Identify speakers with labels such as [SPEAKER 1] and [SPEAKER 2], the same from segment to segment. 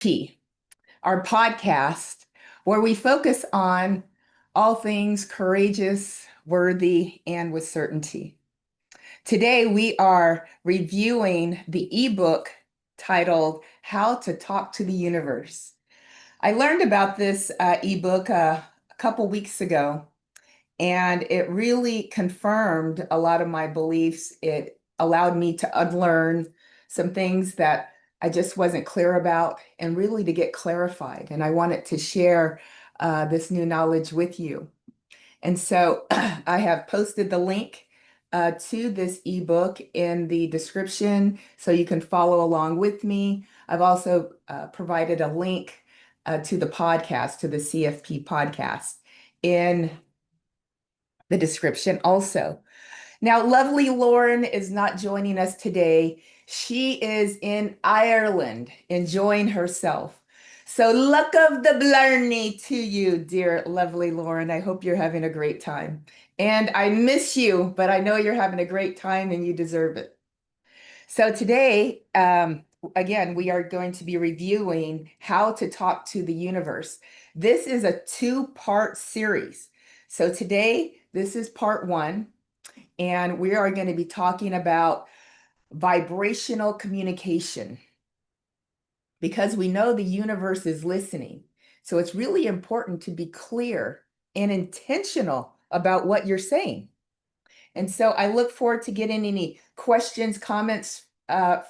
[SPEAKER 1] CFP, our podcast, where we focus on all things courageous, worthy, and with certainty. Today, we are reviewing the ebook titled How to Talk to the Universe. I learned about this ebook a couple weeks ago, and it really confirmed a lot of my beliefs. It allowed me to unlearn some things that I just wasn't clear about and really to get clarified. And I wanted to share this new knowledge with you. And so I have posted the link to this ebook in the description so you can follow along with me. I've also provided a link to the podcast, to the CFP podcast in the description also. Now, lovely Lauren is not joining us today. She is in Ireland enjoying herself. So luck of the blarney to you, dear lovely Lauren. I hope you're having a great time. And I miss you, but I know you're having a great time and you deserve it. So today, again, we are going to be reviewing how to talk to the universe. This is a two-part series. So today, this is part one, and we are going to be talking about vibrational communication because we know the universe is listening. So it's really important to be clear and intentional about what you're saying. And so I look forward to getting any questions, comments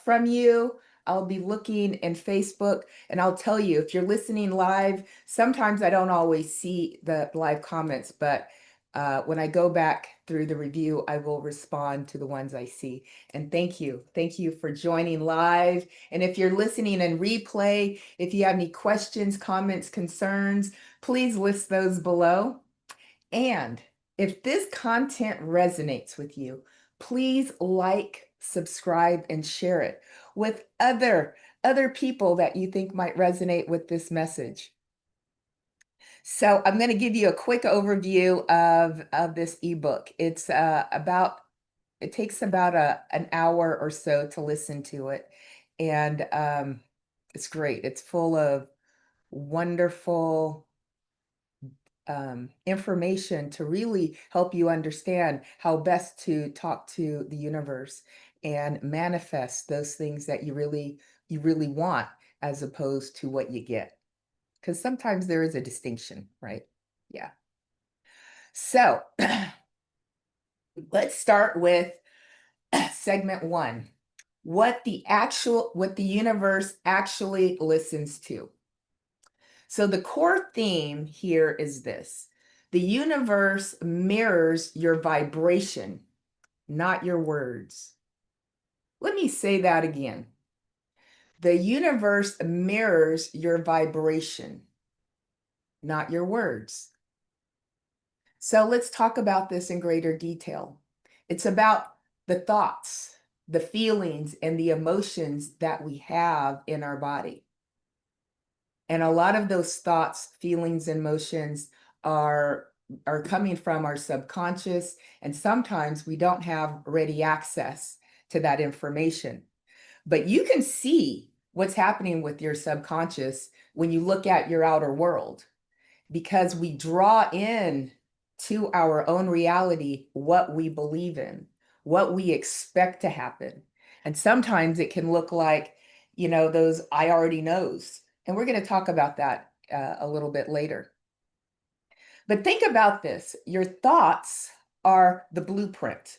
[SPEAKER 1] from you. I'll be looking in Facebook, and I'll tell you if you're listening live, sometimes I don't always see the live comments, but when I go back through the review, I will respond to the ones I see. And thank you. Thank you for joining live. And if you're listening in replay, if you have any questions, comments, concerns, please list those below. And if this content resonates with you, please like, subscribe, and share it with other people that you think might resonate with this message. So I'm going to give you a quick overview of this ebook. It takes about an hour or so to listen to it. And it's great. It's full of wonderful information to really help you understand how best to talk to the universe and manifest those things that you really want as opposed to what you get. Because sometimes there is a distinction, right? Yeah. So let's start with segment one. What the universe actually listens to. So the core theme here is this: the universe mirrors your vibration, not your words. Let me say that again. The universe mirrors your vibration, not your words. So let's talk about this in greater detail. It's about the thoughts, the feelings, and the emotions that we have in our body. And a lot of those thoughts, feelings, and emotions are coming from our subconscious, and sometimes we don't have ready access to that information. But you can see what's happening with your subconscious when you look at your outer world, because we draw in to our own reality what we believe in, what we expect to happen. And sometimes it can look like, those I already knows. And we're going to talk about that a little bit later. But think about this. Your thoughts are the blueprint.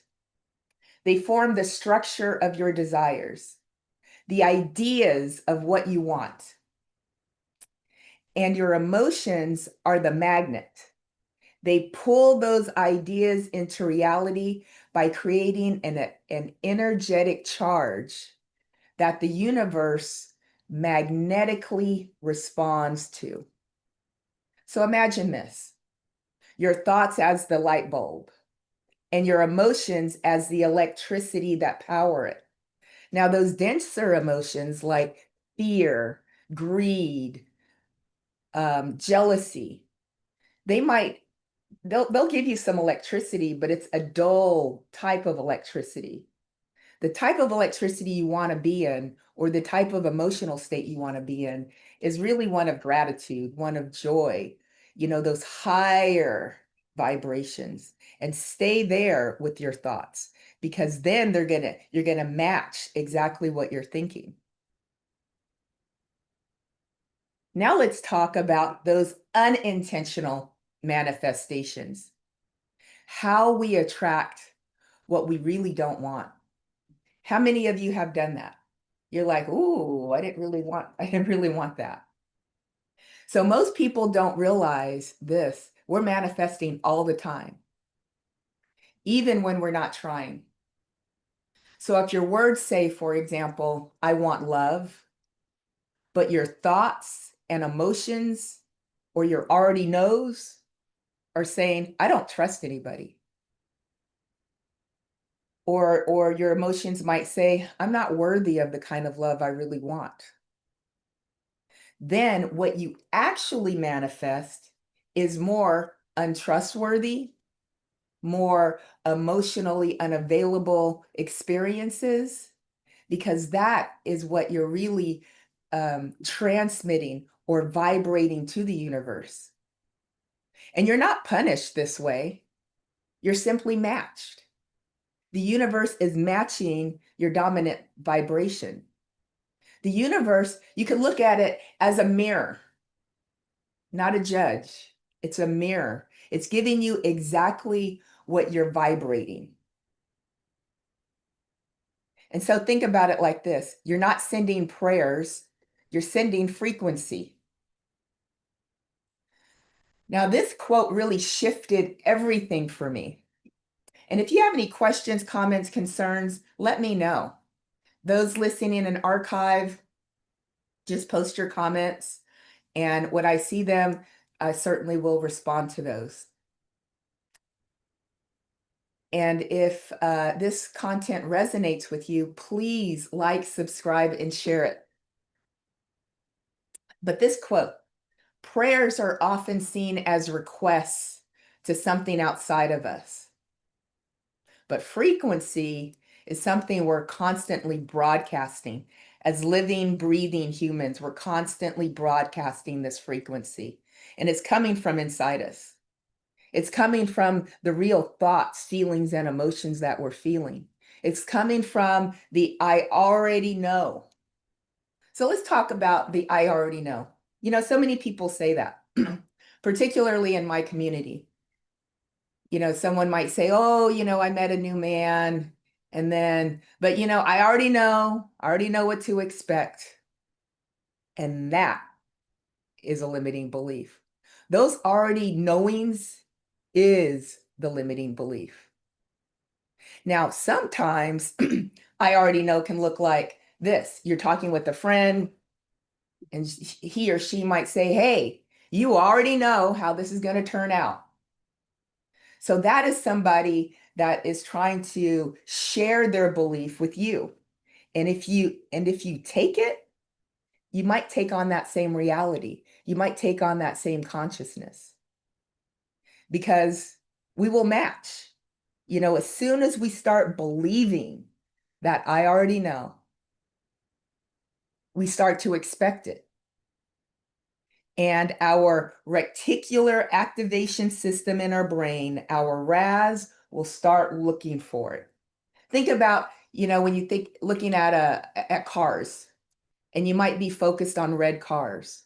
[SPEAKER 1] They form the structure of your desires, the ideas of what you want. And your emotions are the magnet. They pull those ideas into reality by creating an energetic charge that the universe magnetically responds to. So imagine this: your thoughts as the light bulb and your emotions as the electricity that power it. Now, those denser emotions like fear, greed, jealousy, they'll give you some electricity, but it's a dull type of electricity. The type of electricity you want to be in, or the type of emotional state you want to be in, is really one of gratitude, one of joy, those higher vibrations. And stay there with your thoughts, because then you're gonna match exactly what you're thinking. Now let's talk about those unintentional manifestations, how we attract what we really don't want. How many of you have done that? You're like, ooh, I didn't really want that. So most people don't realize this. We're manifesting all the time, even when we're not trying. So if your words say, for example, I want love, but your thoughts and emotions or your already knows are saying, I don't trust anybody. Or your emotions might say, I'm not worthy of the kind of love I really want. Then what you actually manifest is more untrustworthy, more emotionally unavailable experiences, because that is what you're really transmitting or vibrating to the universe. And you're not punished this way. You're simply matched. The universe is matching your dominant vibration. The universe, you can look at it as a mirror, not a judge. It's a mirror. It's giving you exactly what you're vibrating. And so think about it like this. You're not sending prayers, you're sending frequency. Now, this quote really shifted everything for me. And if you have any questions, comments, concerns, let me know. Those listening in an archive, just post your comments. And when I see them, I certainly will respond to those. And if this content resonates with you, please like, subscribe, and share it. But this quote, prayers are often seen as requests to something outside of us. But frequency is something we're constantly broadcasting. As living, breathing humans, we're constantly broadcasting this frequency. And it's coming from inside us. It's coming from the real thoughts, feelings, and emotions that we're feeling. It's coming from the I already know. So let's talk about the I already know. So many people say that, particularly in my community. Someone might say, oh, I met a new man. And then, but I already know what to expect. And that is a limiting belief. Those already knowings is the limiting belief. Now, sometimes I already know can look like this. You're talking with a friend, and he or she might say, hey, you already know how this is going to turn out. So that is somebody that is trying to share their belief with you. And if you take it, you might take on that same reality. You might take on that same consciousness, because we will match. As soon as we start believing that I already know, we start to expect it. And our reticular activation system in our brain, our RAS, will start looking for it. Think about, when you think looking at cars, and you might be focused on red cars.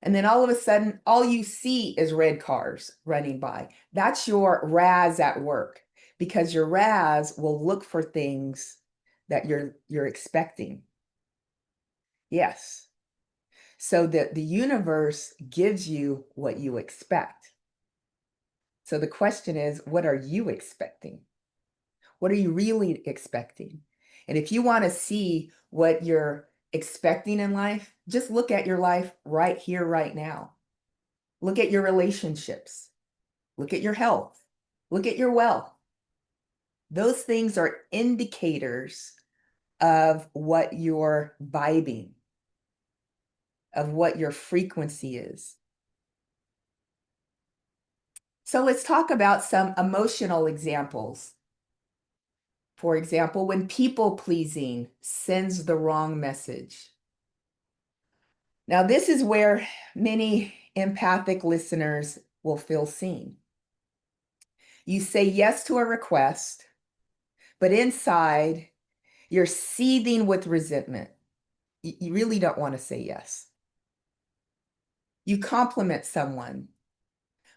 [SPEAKER 1] And then all of a sudden, all you see is red cars running by. That's your RAS at work, because your RAS will look for things that you're expecting. Yes. So that the universe gives you what you expect. So the question is, what are you expecting? What are you really expecting? And if you want to see what you're expecting in life, just look at your life right here, right now. Look at your relationships. Look at your health. Look at your wealth. Those things are indicators of what you're vibing, of what your frequency is. So let's talk about some emotional examples. For example, when people pleasing sends the wrong message. Now, this is where many empathic listeners will feel seen. You say yes to a request, but inside you're seething with resentment. You really don't want to say yes. You compliment someone,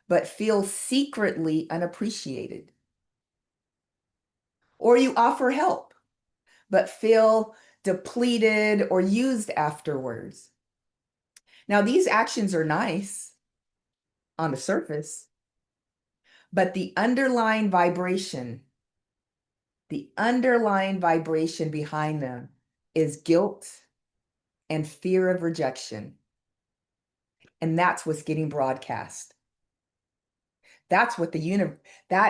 [SPEAKER 1] but feel secretly unappreciated. Or you offer help, but feel depleted or used afterwards. Now, these actions are nice on the surface, but the underlying vibration behind them is guilt and fear of rejection. And that's what's getting broadcast. That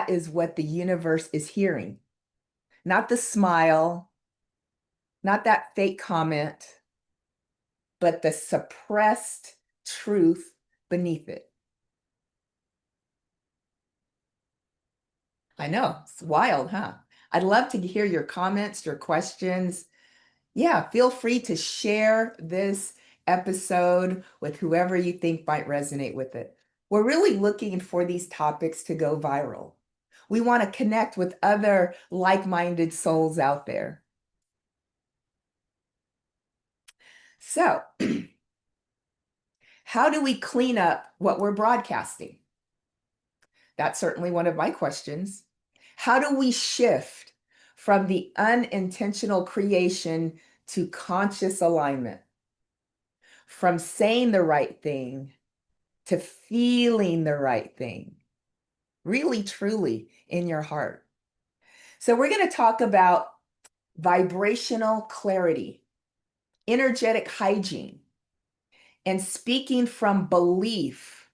[SPEAKER 1] is what the universe is hearing. Not the smile, not that fake comment, but the suppressed truth beneath it. I know, it's wild, huh? I'd love to hear your comments, your questions. Yeah, feel free to share this episode with whoever you think might resonate with it. We're really looking for these topics to go viral. We want to connect with other like-minded souls out there. So, how do we clean up what we're broadcasting? That's certainly one of my questions. How do we shift from the unintentional creation to conscious alignment? From saying the right thing to feeling the right thing, really, truly in your heart. So, we're going to talk about vibrational clarity, energetic hygiene, and speaking from belief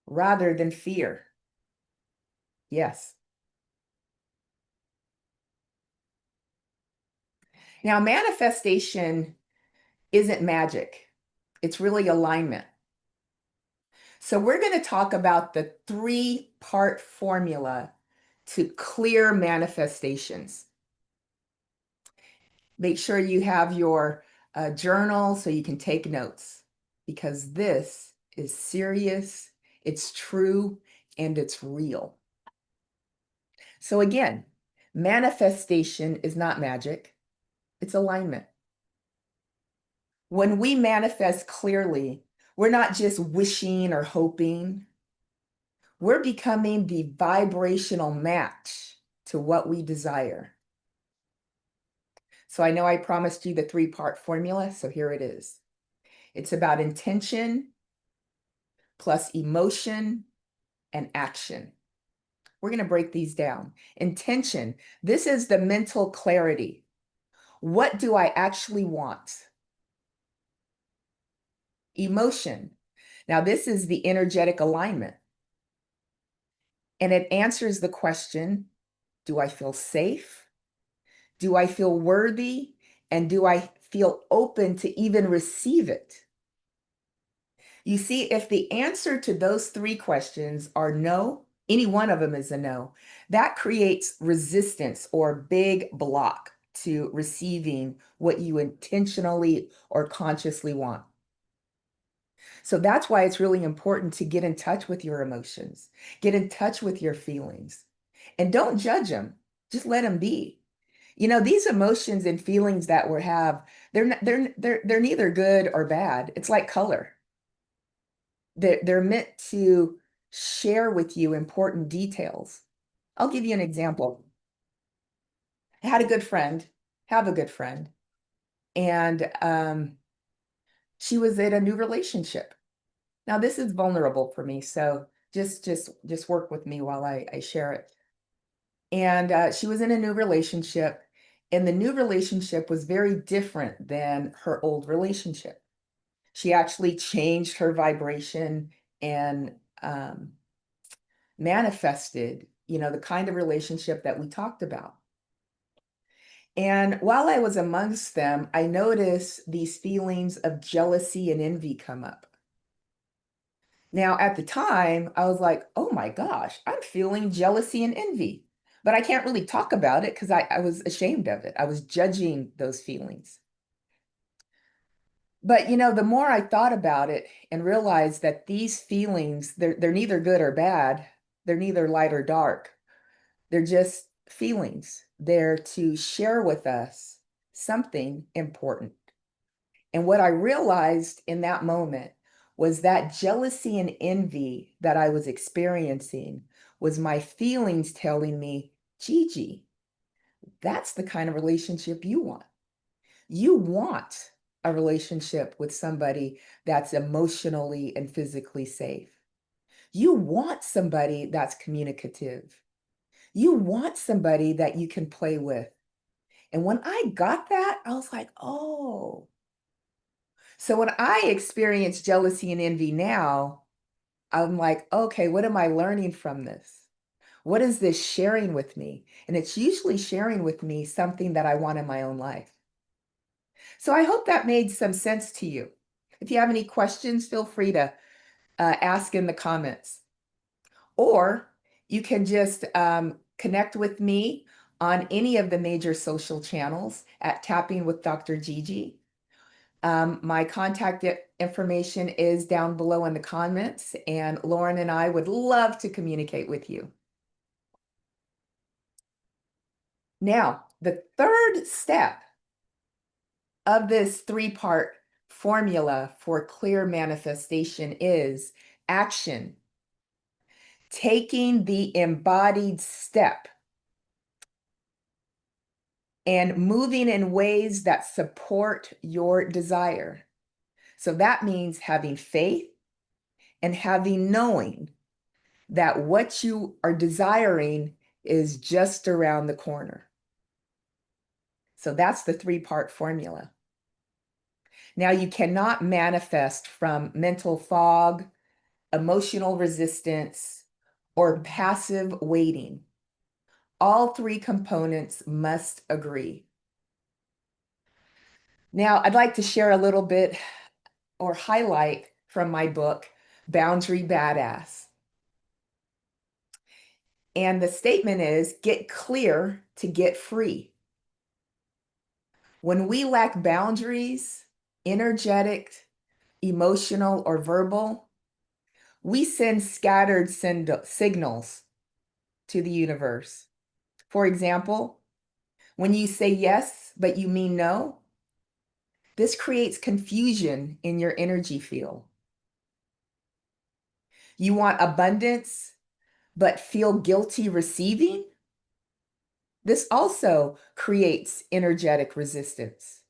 [SPEAKER 1] rather than fear. Yes. Now, manifestation isn't magic, it's really alignment. So, we're going to talk about the 3-part formula to clear manifestations. Make sure you have your journal so you can take notes, because this is serious, it's true, and it's real. So again, manifestation is not magic, it's alignment. When we manifest clearly, we're not just wishing or hoping, we're becoming the vibrational match to what we desire. So I know I promised you the 3-part formula, so here it is. It's about intention plus emotion and action. We're going to break these down. Intention, this is the mental clarity. What do I actually want? Emotion, now this is the energetic alignment. And it answers the question, do I feel safe? Do I feel worthy? And do I feel open to even receive it? You see, if the answer to those 3 questions are no, any one of them is a no, that creates resistance or big block to receiving what you intentionally or consciously want. So that's why it's really important to get in touch with your emotions, get in touch with your feelings, and don't judge them. Just let them be. You know, these emotions and feelings that we have, they're neither good or bad. It's like color. They're meant to share with you important details. I'll give you an example. I had a good friend, have a good friend, and she was in a new relationship. Now, this is vulnerable for me, so just work with me while I share it. And she was in a new relationship, and the new relationship was very different than her old relationship. She actually changed her vibration and manifested, the kind of relationship that we talked about. And while I was amongst them, I noticed these feelings of jealousy and envy come up. Now, at the time, I was like, oh my gosh, I'm feeling jealousy and envy. But I can't really talk about it because I was ashamed of it. I was judging those feelings. But the more I thought about it and realized that these feelings, they're neither good or bad, they're neither light or dark. They're just feelings. They're to share with us something important. And what I realized in that moment was that jealousy and envy that I was experiencing was my feelings telling me, Gigi, that's the kind of relationship you want. You want a relationship with somebody that's emotionally and physically safe. You want somebody that's communicative. You want somebody that you can play with. And when I got that, I was like, oh. So when I experience jealousy and envy now, I'm like, okay, what am I learning from this? What is this sharing with me? And it's usually sharing with me something that I want in my own life. So I hope that made some sense to you. If you have any questions, feel free to ask in the comments. Or you can just connect with me on any of the major social channels at Tapping with Dr. Gigi. My contact information is down below in the comments, and Lauren and I would love to communicate with you. Now, the third step of this three-part formula for clear manifestation is action, taking the embodied step and moving in ways that support your desire. So that means having faith and having knowing that what you are desiring is just around the corner. So that's the three-part formula. Now, you cannot manifest from mental fog, emotional resistance, or passive waiting. All three components must agree. Now, I'd like to share a little bit or highlight from my book, Boundary Badass. And the statement is, get clear to get free. When we lack boundaries, energetic, emotional, or verbal, we send scattered signals to the universe. For example, when you say yes, but you mean no, this creates confusion in your energy field. You want abundance, but feel guilty receiving? This also creates energetic resistance.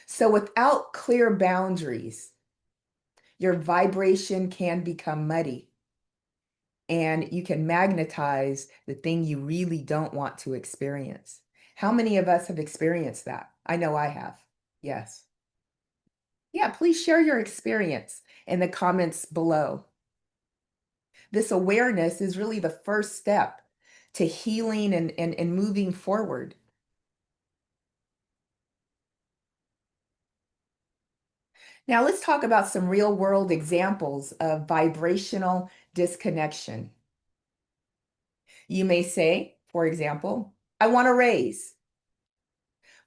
[SPEAKER 1] So without clear boundaries, your vibration can become muddy and you can magnetize the thing you really don't want to experience. How many of us have experienced that? I know I have. Yes. Yeah, please share your experience in the comments below. This awareness is really the first step to healing and moving forward. Now let's talk about some real world examples of vibrational disconnection. You may say, for example, I want a raise,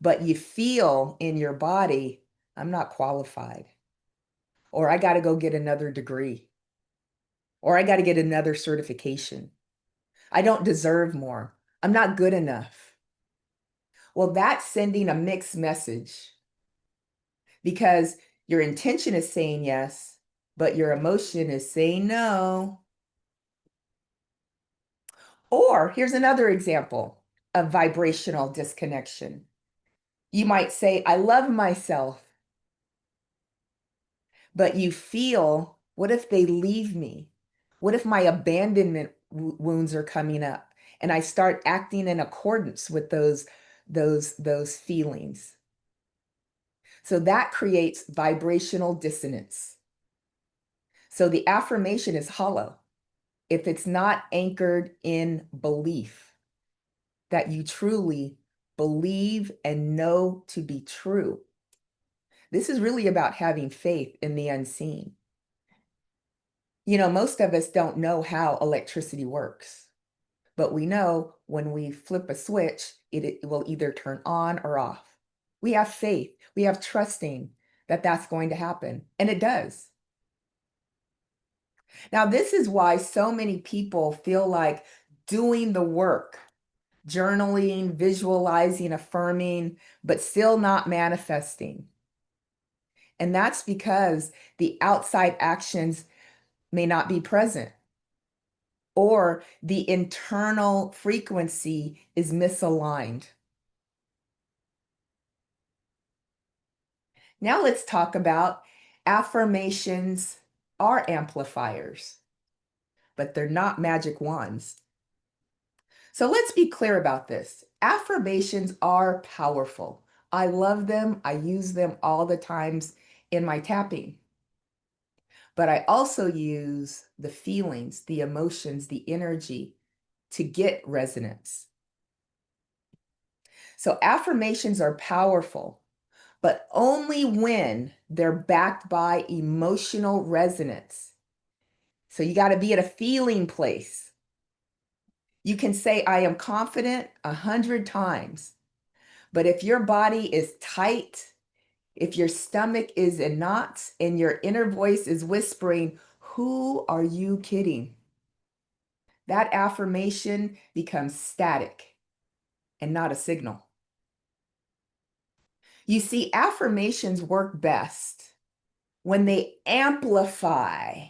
[SPEAKER 1] but you feel in your body, I'm not qualified, or I got to go get another degree, or I got to get another certification. I don't deserve more. I'm not good enough. Well, that's sending a mixed message because your intention is saying yes, but your emotion is saying no. Or here's another example of vibrational disconnection. You might say, I love myself, but you feel, what if they leave me? What if my abandonment wounds are coming up and I start acting in accordance with those feelings? So that creates vibrational dissonance. So the affirmation is hollow if it's not anchored in belief that you truly believe and know to be true. This is really about having faith in the unseen. Most of us don't know how electricity works, but we know when we flip a switch, it will either turn on or off. We have faith, we have trusting that that's going to happen, and it does. Now, this is why so many people feel like doing the work, journaling, visualizing, affirming, but still not manifesting. And that's because the outside actions may not be present, or the internal frequency is misaligned. Now let's talk about affirmations are amplifiers, but they're not magic wands. So let's be clear about this. Affirmations are powerful. I love them. I use them all the times in my tapping. But I also use the feelings, the emotions, the energy to get resonance. So affirmations are powerful, but only when they're backed by emotional resonance. So you got to be at a feeling place. You can say, I am confident 100 times, but if your body is tight, if your stomach is in knots and your inner voice is whispering, who are you kidding? That affirmation becomes static and not a signal. You see, affirmations work best when they amplify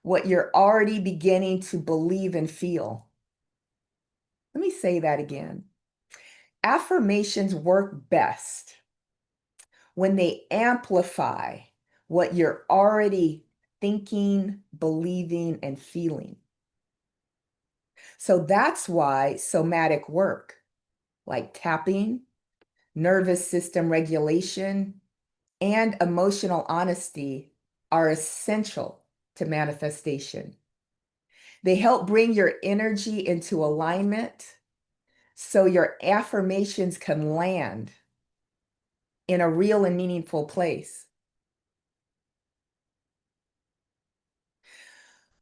[SPEAKER 1] what you're already beginning to believe and feel. Let me say that again. Affirmations work best when they amplify what you're already thinking, believing, and feeling. So that's why somatic work, like tapping, nervous system regulation, and emotional honesty, are essential to manifestation. They help bring your energy into alignment so your affirmations can land in a real and meaningful place.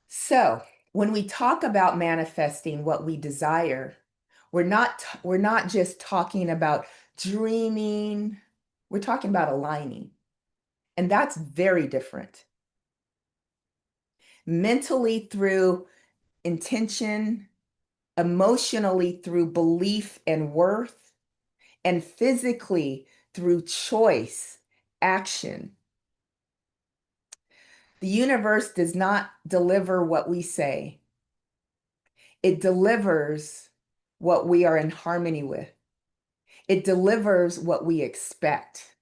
[SPEAKER 1] So, when we talk about manifesting what we desire, we're not just talking about dreaming, we're talking about aligning. And that's very different. Mentally through intention, emotionally through belief and worth, and physically through choice, action. The universe does not deliver what we say. It delivers what we are in harmony with. It delivers what we expect.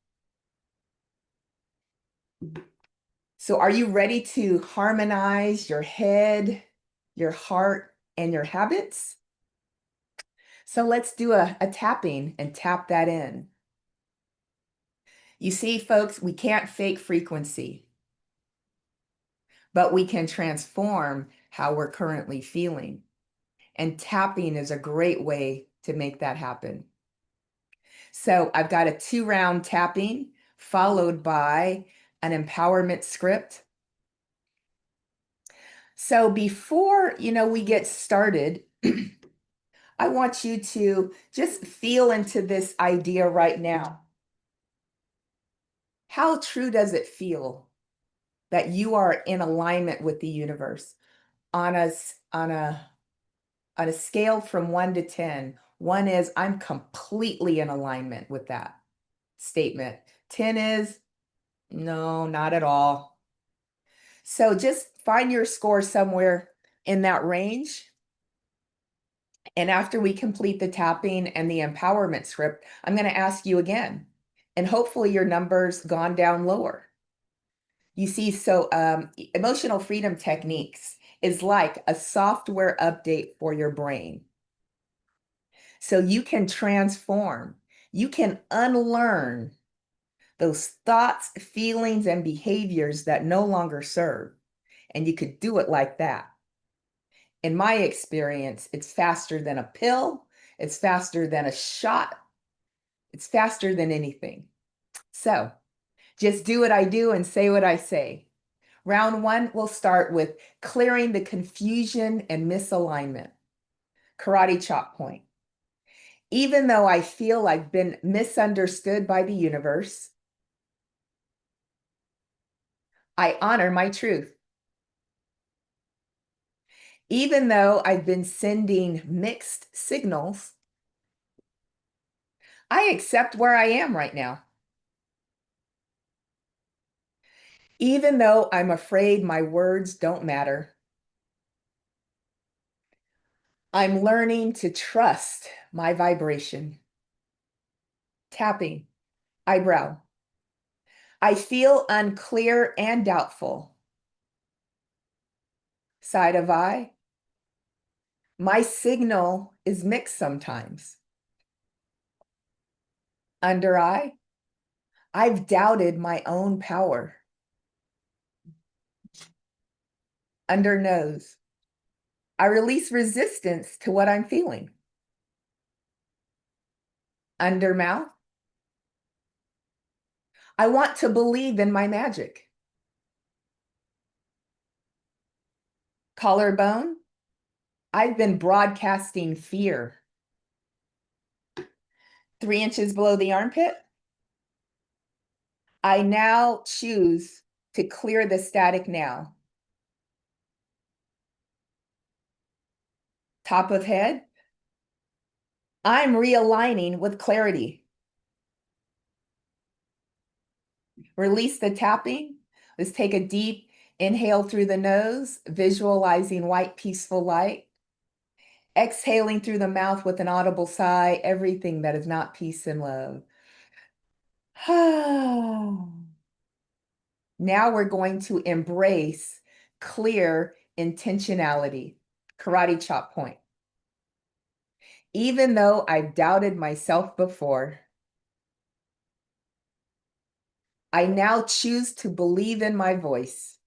[SPEAKER 1] So are you ready to harmonize your head, your heart, and your habits? So let's do a tapping and tap that in. You see, folks, we can't fake frequency, but we can transform how we're currently feeling. And tapping is a great way to make that happen. So I've got a 2-round tapping followed by an empowerment script. So before, we get started, I want you to just feel into this idea right now. How true does it feel that you are in alignment with the universe on a scale from 1 to 10? 1 is I'm completely in alignment with that statement. 10 is no, not at all. So just find your score somewhere in that range. And after we complete the tapping and the empowerment script, I'm going to ask you again. And hopefully your number's gone down lower. You see, so emotional freedom techniques is like a software update for your brain. So you can transform, you can unlearn those thoughts, feelings, and behaviors that no longer serve. And you could do it like that. In my experience, it's faster than a pill, it's faster than a shot, it's faster than anything. So just do what I do and say what I say. Round one, we'll start with clearing the confusion and misalignment. Karate chop point. Even though I feel I've been misunderstood by the universe, I honor my truth. Even though I've been sending mixed signals, I accept where I am right now. Even though I'm afraid my words don't matter, I'm learning to trust my vibration. Tapping, eyebrow. I feel unclear and doubtful. Side of eye. My signal is mixed sometimes. Under eye. I've doubted my own power. Under nose. I release resistance to what I'm feeling. Under mouth. I want to believe in my magic. Collarbone. I've been broadcasting fear. 3 inches below the armpit. I now choose to clear the static now. Top of head. I'm realigning with clarity. Release the tapping. Let's take a deep inhale through the nose, visualizing white, peaceful light. Exhaling through the mouth with an audible sigh, everything that is not peace and love. Now we're going to embrace clear intentionality. Karate chop point. Even though I've doubted myself before, I now choose to believe in my voice.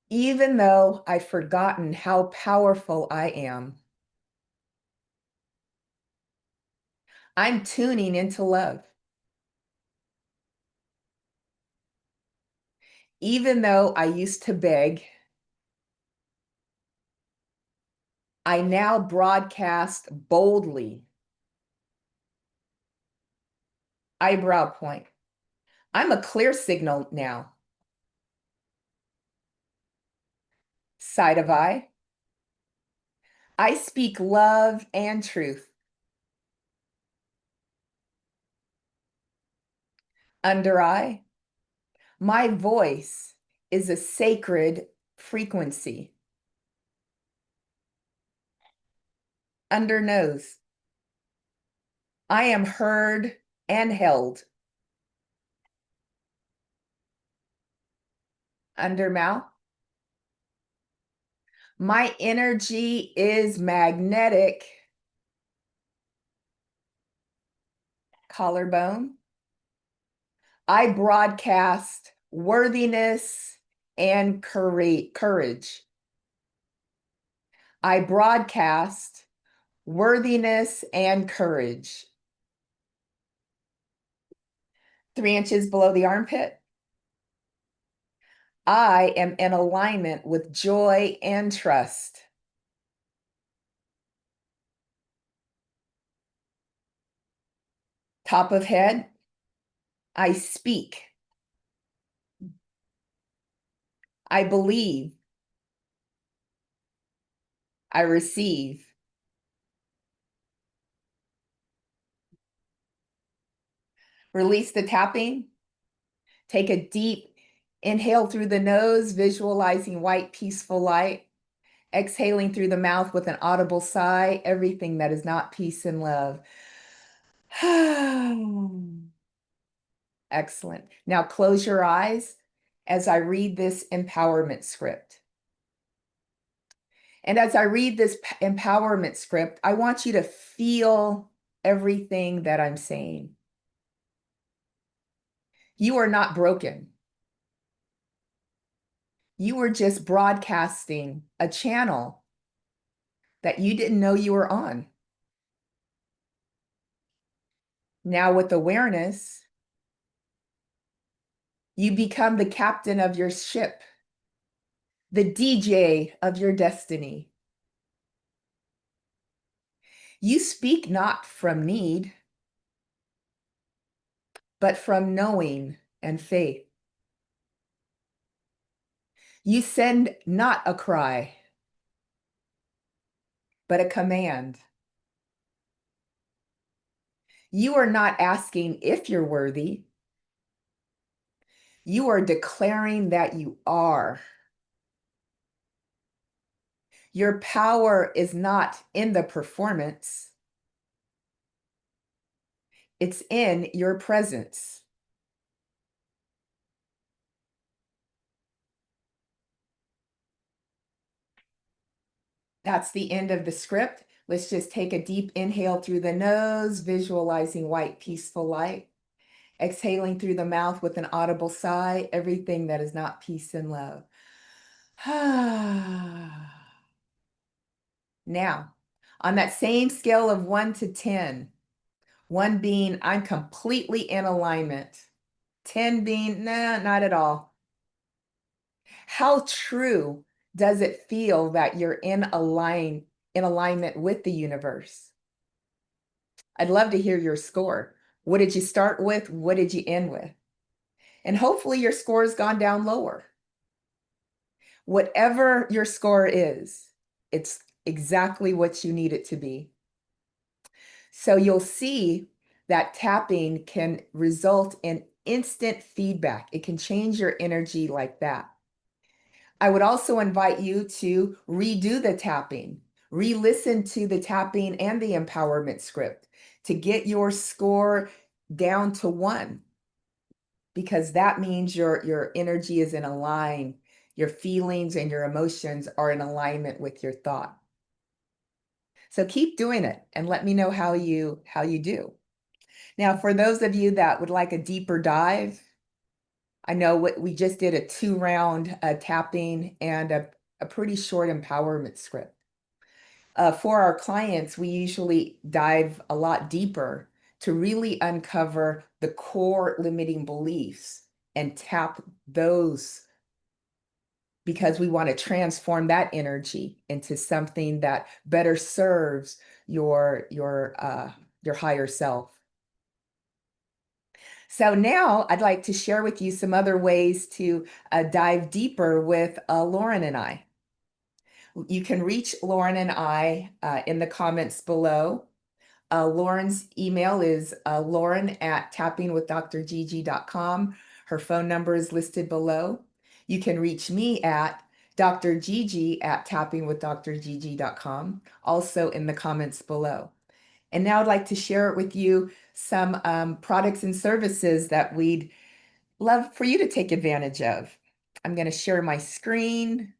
[SPEAKER 1] Even though I've forgotten how powerful I am, I'm tuning into love. Even though I used to beg, I now broadcast boldly. Eyebrow point. I'm a clear signal now. Side of eye. I speak love and truth. Under eye. My voice is a sacred frequency. Under nose. I am heard and held. Under mouth. My energy is magnetic. Collarbone. I broadcast worthiness and courage. I broadcast worthiness and courage. 3 inches below the armpit. I am in alignment with joy and trust. Top of head. I speak. I believe. I receive. Release the tapping. Take a deep inhale through the nose, visualizing white, peaceful light. Exhaling through the mouth with an audible sigh, everything that is not peace and love. Excellent. Now close your eyes as I read this empowerment script. And as I read this empowerment script, I want you to feel everything that I'm saying. You are not broken. You were just broadcasting a channel that you didn't know you were on. Now with awareness, You become the captain of your ship, the DJ of your destiny. You speak not from need, but from knowing and faith. You send not a cry, but a command. You are not asking if you're worthy. You are declaring that you are. Your power is not in the performance. It's in your presence. That's the end of the script. Let's just take a deep inhale through the nose, visualizing white, peaceful light. Exhaling through the mouth with an audible sigh, everything that is not peace and love. Now, on that same scale of 1 to 10, 1 being I'm completely in alignment, 10 being nah, not at all. How true does it feel that you're in alignment with the universe? I'd love to hear your score. What did you start with? What did you end with? And hopefully your score has gone down lower. Whatever your score is, it's exactly what you need it to be. So you'll see that tapping can result in instant feedback. It can change your energy like that. I would also invite you to redo the tapping, re-listen to the tapping and the empowerment script to get your score down to 1, because that means your energy is in align. Your feelings and your emotions are in alignment with your thought. So keep doing it and let me know how you do. Now, for those of you that would like a deeper dive, I know what we just did a 2-round tapping and a pretty short empowerment script. For our clients, we usually dive a lot deeper to really uncover the core limiting beliefs and tap those, because we want to transform that energy into something that better serves your higher self. So now I'd like to share with you some other ways to dive deeper with Lauren and I. You can reach Lauren and I in the comments below. Lauren's email is lauren@tappingwithdrgigi.com. Her phone number is listed below. You can reach me at drgigi@tappingwithdrgigi.com, also in the comments below. And now I'd like to share with you some products and services that we'd love for you to take advantage of. I'm going to share my screen.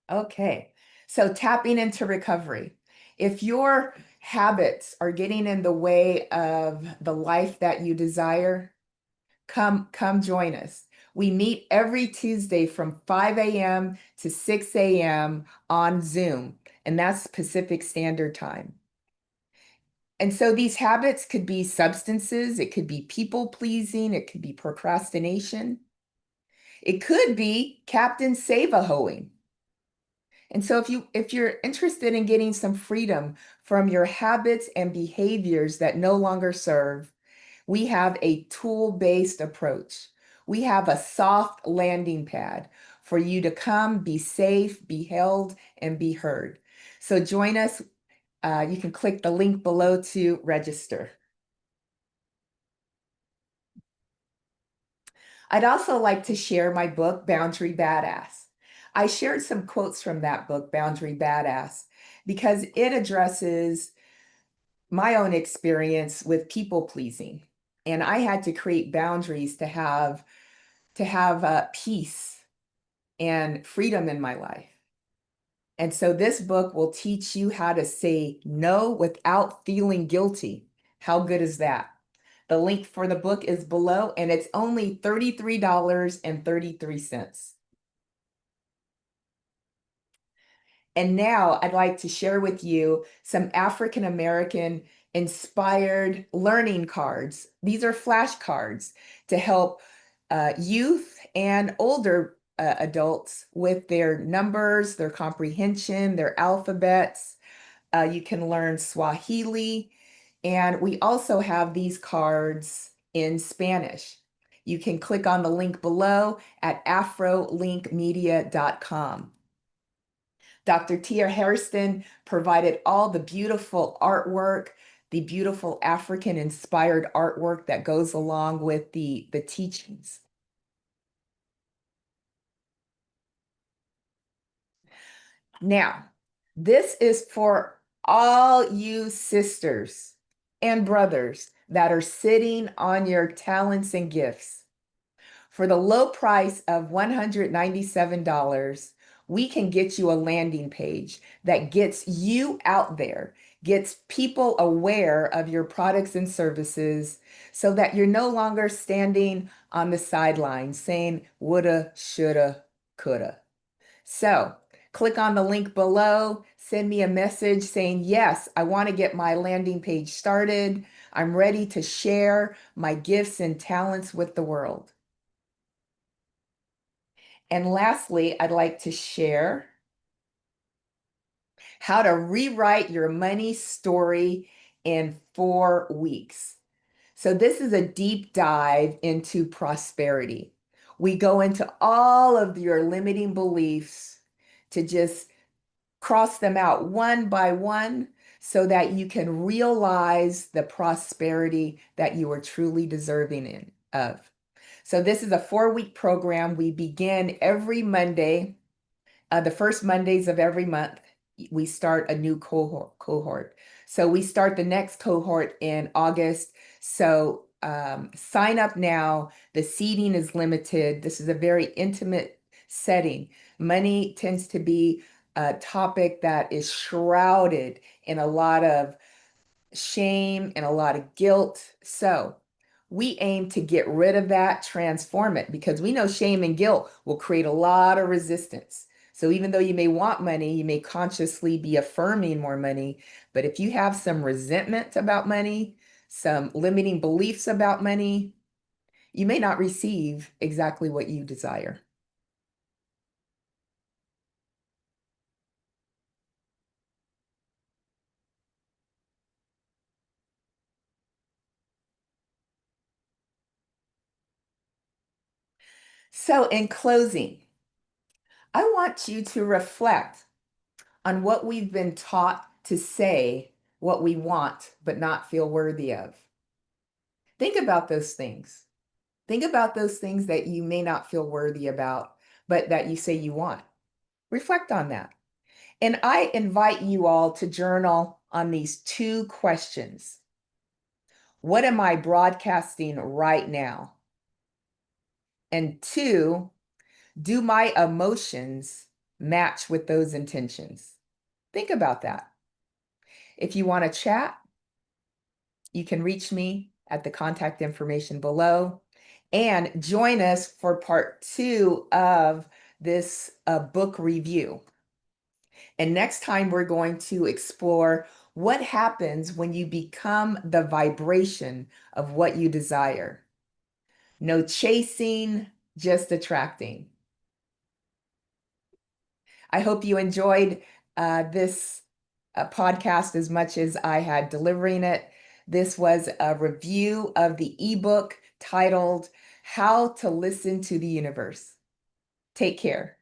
[SPEAKER 1] Okay, so tapping into recovery. If your habits are getting in the way of the life that you desire, come join us. We meet every Tuesday from 5 a.m. to 6 a.m. on Zoom, and that's Pacific Standard Time. And so these habits could be substances, it could be people pleasing, it could be procrastination, it could be Captain Save-A-Hoeing. And so if you're interested in getting some freedom from your habits and behaviors that no longer serve, we have a tool-based approach. We have a soft landing pad for you to come, be safe, be held, and be heard. So join us. You can click the link below to register. I'd also like to share my book, Boundary Badass. I shared some quotes from that book, Boundary Badass, because it addresses my own experience with people pleasing. And I had to create boundaries to have peace and freedom in my life. And so this book will teach you how to say no without feeling guilty. How good is that? The link for the book is below, and it's only $33.33. And now I'd like to share with you some African American inspired learning cards. These are flashcards to help youth and older adults with their numbers, their comprehension, their alphabets. You can learn Swahili. And we also have these cards in Spanish. You can click on the link below at afrolinkmedia.com. Dr. Tia Hairston provided all the beautiful artwork, the beautiful African inspired artwork that goes along with the teachings. Now, this is for all you sisters and brothers that are sitting on your talents and gifts. For the low price of $197, we can get you a landing page that gets you out there, gets people aware of your products and services so that you're no longer standing on the sidelines saying woulda, shoulda, coulda. So click on the link below, send me a message saying, yes, I want to get my landing page started. I'm ready to share my gifts and talents with the world. And lastly, I'd like to share how to rewrite your money story in 4 weeks. So this is a deep dive into prosperity. We go into all of your limiting beliefs to just cross them out one by one so that you can realize the prosperity that you are truly deserving of. So this is a 4-week program. We begin every Monday, the first Mondays of every month. We start a new cohort. So we start the next cohort in August. So sign up now. The seating is limited. This is a very intimate setting. Money tends to be a topic that is shrouded in a lot of shame and a lot of guilt. So we aim to get rid of that, transform it, because we know shame and guilt will create a lot of resistance. So even though you may want money, you may consciously be affirming more money. But if you have some resentment about money, some limiting beliefs about money, you may not receive exactly what you desire. So in closing, I want you to reflect on what we've been taught to say what we want but not feel worthy of. Think about those things. Think about those things that you may not feel worthy about, but that you say you want. Reflect on that. And I invite you all to journal on these 2 questions. What am I broadcasting right now? And 2, do my emotions match with those intentions? Think about that. If you want to chat, you can reach me at the contact information below and join us for part 2 of this book review. And next time we're going to explore what happens when you become the vibration of what you desire. No chasing, just attracting. I hope you enjoyed this podcast as much as I had delivering it. This was a review of the ebook titled How to Listen to the Universe. Take care.